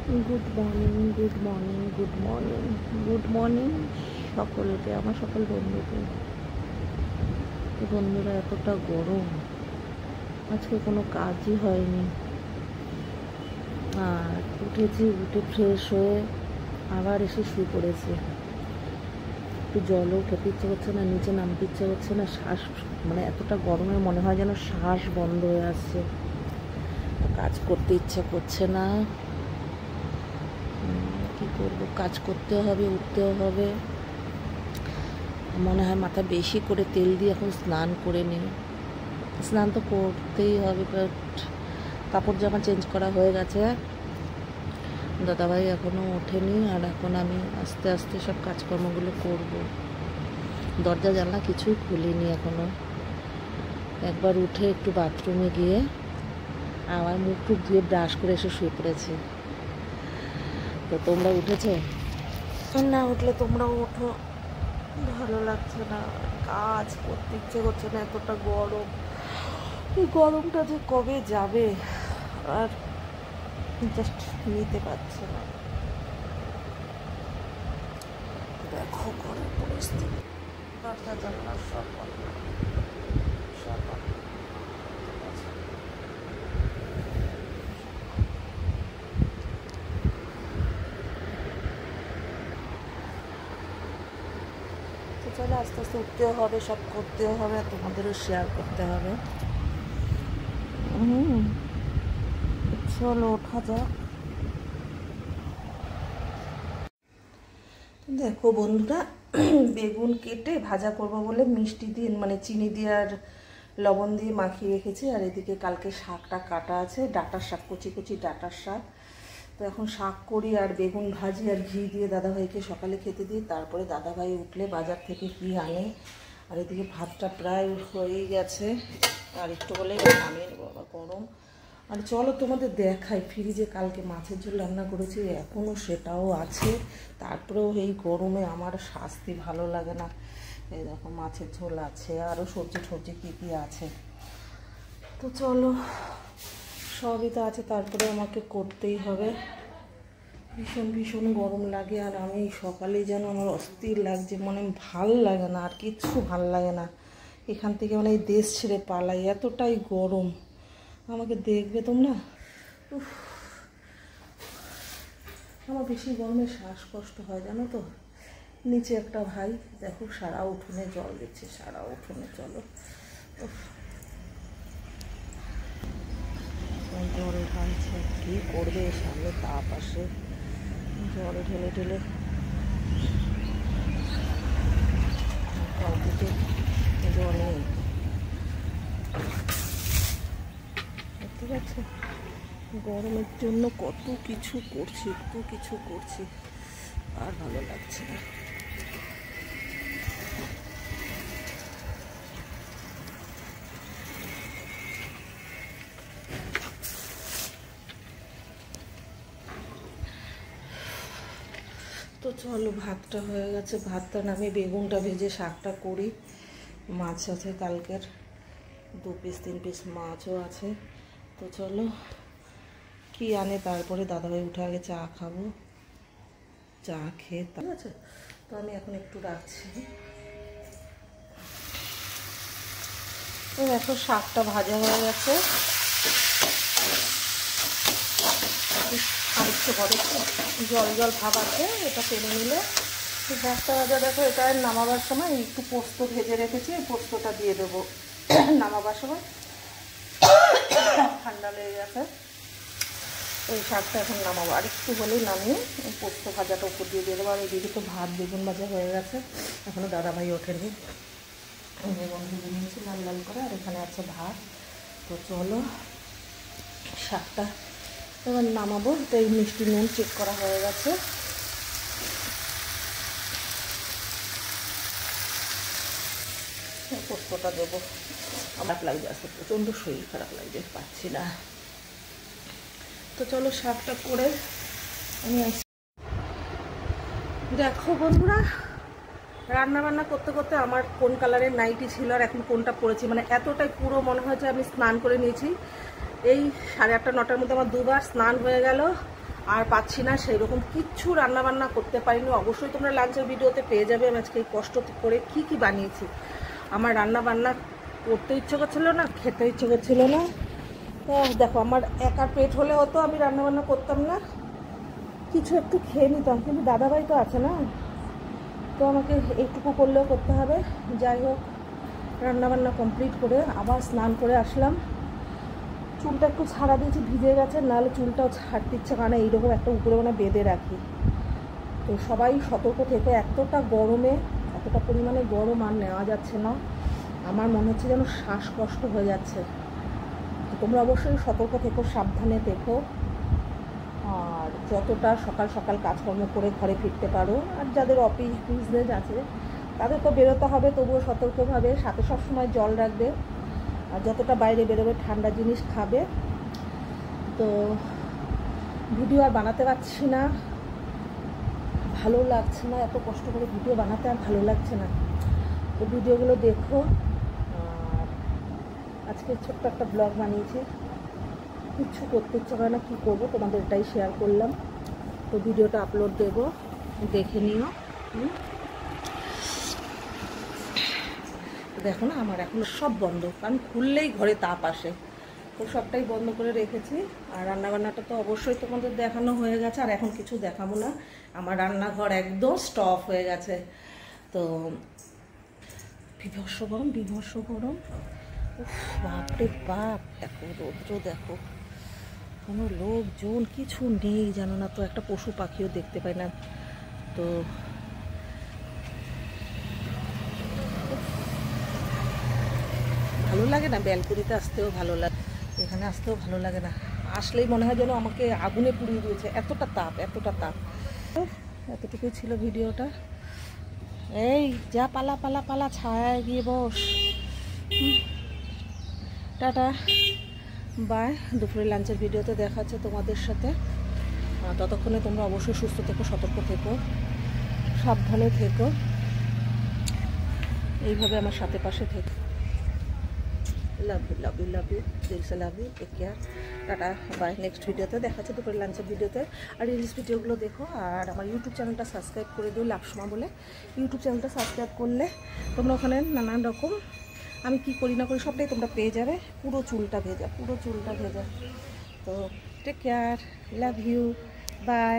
Good morning, good morning, good morning, good morning সকলকে, আমার সকল বন্ধুকে। তো বন্ধুরা, এতটা গরম, আজকে কোনো কাজই হয়নি। আর উঠেছি, উঠে ফ্রেশ হয়ে আবার এসে শুয়ে পড়েছি। একটু জলও খেতে ইচ্ছে করছে না, নিচে নামতে ইচ্ছে করছে না। শ্বাস মানে এতটা গরমে মনে হয় যেন শ্বাস বন্ধ হয়ে আসছে, কাজ করতে ইচ্ছা করছে না। কি করবো, কাজ করতেও হবে, উঠতেও হবে। মনে হয় মাথা বেশি করে তেল দিয়ে এখন স্নান করে নিই। স্নান তো করতেই হবে, বাট কাপড় জামা চেঞ্জ করা হয়ে গেছে। দাদাভাই এখনও ওঠেনি, আর এখন আমি আস্তে আস্তে সব কাজকর্মগুলো করব। দরজা জানলা কিছুই খুলিনি এখনও। একবার উঠে একটু বাথরুমে গিয়ে আবার মুখ টুক ধুয়ে ব্রাশ করে এসে শুয়ে পড়েছি। তো তোমরা উঠেছো? না উঠলে তোমরাও ওঠো, ভালো লাগছে না, কাজ করতে ইচ্ছে করছে না, এতটা গরম। এই গরমটা যে কবে যাবে আর জাস্ট নিতে পারছে না। দেখো ঘরের পরিস্থিতি, দরজা জানলা সব বন্ধ, সব বন্ধ। তো চলো, আস্তে আস্তে উঠতেও হবে, সব করতেও হবে, আর তোমাদেরও শেয়ার করতে হবে। চলো ওঠা যাক। দেখো বন্ধুরা, বেগুন কেটে ভাজা করব বলে মিষ্টি দিয়ে মানে চিনি দিয়ে আর লবণ দিয়ে মাখিয়ে রেখেছি। আর এদিকে কালকে শাকটা কাটা আছে, ডাঁটার শাক, কচি কচি ডাঁটার শাক। তো এখন শাক করি আর বেগুন ভাজি আর ঘি দিয়ে দাদাভাইকে সকালে খেতে দিই। তারপরে দাদাভাই উঠলে বাজার থেকে কি আনে। আর এদিকে ভাতটা প্রায় হয়েই গেছে, আর একটু বলেই নামিয়ে নেবো, আবার গরম। আর চলো তোমাদের দেখাই, ফ্রিজে কালকে মাছের ঝোল রান্না করেছি, এখনও সেটাও আছে। তারপরেও এই গরমে আমার শাস্তি ভালো লাগে না। এই দেখো মাছের ঝোল আছে, আরও সবজি টবজি কী কী আছে। তো চলো, সবই তো আছে, তারপরে আমাকে করতেই হবে। ভীষণ ভীষণ গরম লাগে, আর আমি সকালে যেন আমার অস্থির লাগছে, মানে ভাল লাগে না, আর কিচ্ছু ভাল লাগে না। এখান থেকে মানে এই দেশ ছেড়ে পালাই, এতটাই গরম। আমাকে দেখবে তোমরা, আমার বেশি গরমে শ্বাসকষ্ট হয় জানো তো। নিচে একটা ভাই দেখো সারা উঠোনে জল দিচ্ছে, সারা উঠোনে। চলো, জল ঢালছে, কী করবে, সামনে তাপ আসে, জল ঢেলে ঢেলে কাউকে জল নেই। বুঝতে পারছো, গরমের জন্য কত কিছু করছি, আর ভালো লাগছে না। তো চলো, ভাতটা হয়ে গেছে, ভাতটা নামিয়ে বেগুনটা ভেজে শাকটা করি। মাছ আছে কালকের, 2 পিস 3 পিস মাছও আছে। তো চলো কি আনে, তারপরে দাদাভাই উঠে আগে চা খাবো, চা খেয়ে ঠিক আছে। তো আমি এখন একটু রাখছি। তো দেখো শাকটা ভাজা হয়ে গেছে, আর একটু ঘরে জল জল ভাব আছে, এটা টেনে নিলে শাকটা ভাজা। দেখো এটা নামাবার সময় একটু পোস্ত ভেজে রেখেছি, পোস্তটা দিয়ে দেবো নামাবার সময়, ঠান্ডা লেগে গেছে। এই শাকটা এখন নামাবো, আর একটু হলেই নামিয়ে পোস্ত ভাজাটা উপর দিয়ে দেবো। আর এদিকে তো ভাত বেগুন ভাজা হয়ে গেছে, এখনও দাদাভাই ওঠেনি। বেগুন ভেজে নিয়েছি লাল লাল করে, আর এখানে আছে ভাত। তো চলো শাকটা এবার নামাবো। তো এই মিষ্টি নুন চেক করা হয়ে গেছে। পোস্তটা দেবো, আমার লাগছে, আজকে প্রচণ্ড শরীর খারাপ লাগছে, পাচ্ছি না। তো চলো শাকটা করে আমি আসি। দেখো বন্ধুরা, রান্না বান্না করতে করতে আমার কোন কালারের নাইটি ছিল আর এখন কোনটা পরেছি, মানে এতটাই পুরো মনে হয়েছে আমি স্নান করে নিয়েছি। এই 8:30 9টার মধ্যে আমার 2বার স্নান হয়ে গেল, আর পাচ্ছি না, সেই রকম কিচ্ছু রান্নাবান্না করতে পারিনি। অবশ্যই তোমরা লাঞ্চের ভিডিওতে পেয়ে যাবে আমি আজকে কষ্ট করে কি বানিয়েছি। আমার রান্নাবান্না করতে ইচ্ছে করছিল না, খেতে ইচ্ছে করছিল না। তো দেখো, আমার একার পেট হলে হতো আমি রান্নাবান্না করতাম না, কিছু একটু খেয়ে নিতাম, কিন্তু দাদাভাই তো আছে না, তো আমাকে এইটুকু করলেও করতে হবে। যাই হোক, রান্নাবান্না কমপ্লিট করে আবার স্নান করে আসলাম। চুলটা একটু ছাড়া দিয়েছি, ভিজে গেছে, নাহলে চুলটাও ছাড়তে ইচ্ছে, কারণ এইরকম একটা উপরে মানে বেঁধে রাখি। তো সবাই সতর্ক থেকে, এতটা গরমে, এতটা পরিমাণে গরম আর নেওয়া যাচ্ছে না, আমার মনে হচ্ছে যেন শ্বাসকষ্ট হয়ে যাচ্ছে। তো তোমরা অবশ্যই সতর্ক থেকো, সাবধানে দেখো, আর যতটা সকাল সকাল কাজকর্ম করে ঘরে ফিরতে পারো। আর যাদের অফিস বিজনেস আছে তাদের তো বেরোতে হবে, তবুও সতর্কভাবে, সাথে সবসময় জল রাখবে, আর যতটা বাইরে বেরোবে ঠান্ডা জিনিস খাবে। তো ভিডিও আর বানাতে পারছি না, ভালো লাগছে না, এত কষ্ট করে ভিডিও বানাতে আর ভালো লাগছে না। তো ভিডিওগুলো দেখো। আর আজকে ছোট্ট একটা ব্লগ বানিয়েছি, কিচ্ছু করতে ইচ্ছে করে না, কী করবো, তোমাদের এটাই শেয়ার করলাম। তো ভিডিওটা আপলোড দেবো, দেখে নিও। দেখো না, আমার এখন সব বন্ধ, কারণ খুললেই ঘরে তাপ আসে, তো সবটাই বন্ধ করে রেখেছি। আর রান্নাবান্নাটা তো অবশ্যই তোমাদের দেখানো হয়ে গেছে, আর এখন কিছু দেখাবো না। আমার রান্নাঘর একদম স্টপ হয়ে গেছে। তো বিভৎস গরম, বিভৎস গরম, বাপরে বাপ, দেখো রৌদ্র, দেখো কোনো লোকজন কিছু নেই, জানো না, তো একটা পশু পাখিও দেখতে পাই না। তো ভালো লাগে না, ব্যালকনিতে আসতেও ভালো লাগে, এখানে আসতেও ভালো লাগে না, আসলেই মনে হয় যেন আমাকে আগুনে পুড়িয়ে দিয়েছে, এতটা তাপ, এতটা তাপ। এতটুকুই ছিল ভিডিওটা। এই যা, পালা পালা পালা, ছায়ায় গিয়ে বস। Tata, by. দুপুরে লাঞ্চের ভিডিওতে দেখা হচ্ছে তোমাদের সাথে। ততক্ষণে তোমরা অবশ্যই সুস্থ থেকো, সতর্ক থেকো, সাবধানে থেকো, এইভাবে আমার সাথে পাশে থেকো। Love you, love you, love you, দিল সে love you, take care, tata, bye. Next ভিডিওতে দেখা যাচ্ছে, দুপুরে লাঞ্চের ভিডিওতে। আর রিলস ভিডিওগুলো দেখো, আর আমার ইউটিউব চ্যানেলটা সাবস্ক্রাইব করে দিও, লাভসমা বলে। ইউটিউব চ্যানেলটা সাবস্ক্রাইব করলে তোমরা ওখানে নানান রকম আমি কি করি না করি সবটাই তোমরা পেয়ে যাবে। পুরো চুলটা ভেজা, পুরো চুলটা ভেজা। তো take care, love you, by.